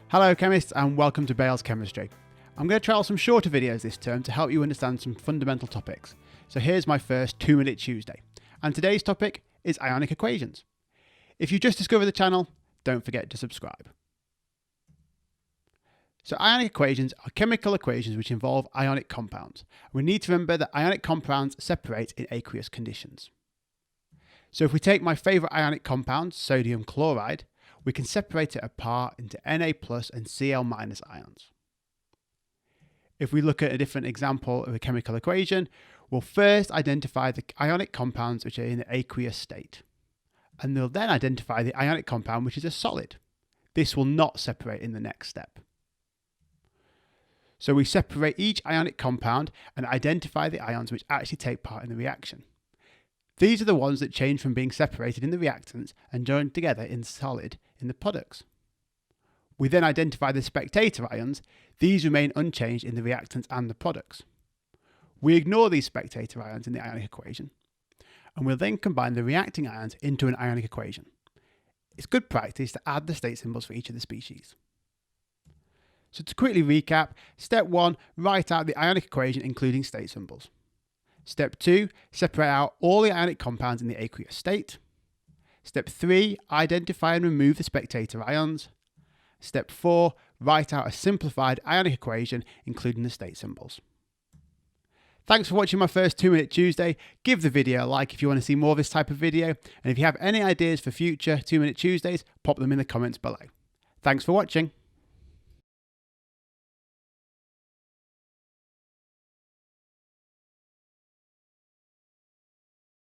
Hello chemists and welcome to Bale's Chemistry. I'm going to trial some shorter videos this term to help you understand some fundamental topics. So here's my first 2-minute Tuesday. And today's topic is ionic equations. If you just discovered the channel, don't forget to subscribe. So ionic equations are chemical equations which involve ionic compounds. We need to remember that ionic compounds separate in aqueous conditions. So if we take my favourite ionic compound, sodium chloride, we can separate it apart into Na plus and Cl minus ions. If we look at a different example of a chemical equation, we'll first identify the ionic compounds which are in the aqueous state. And we'll then identify the ionic compound which is a solid. This will not separate in the next step. So we separate each ionic compound and identify the ions which actually take part in the reaction. These are the ones that change from being separated in the reactants and joined together in solid in the products. We then identify the spectator ions. These remain unchanged in the reactants and the products. We ignore these spectator ions in the ionic equation, and we'll then combine the reacting ions into an ionic equation. It's good practice to add the state symbols for each of the species. So to quickly recap, step 1, write out the ionic equation including state symbols. Step 2, separate out all the ionic compounds in the aqueous state. Step 3, identify and remove the spectator ions. Step 4, write out a simplified ionic equation including the state symbols. Thanks for watching my first 2-minute Tuesday. Give the video a like if you want to see more of this type of video, and if you have any ideas for future 2-minute Tuesdays, pop them in the comments below. Thanks for watching.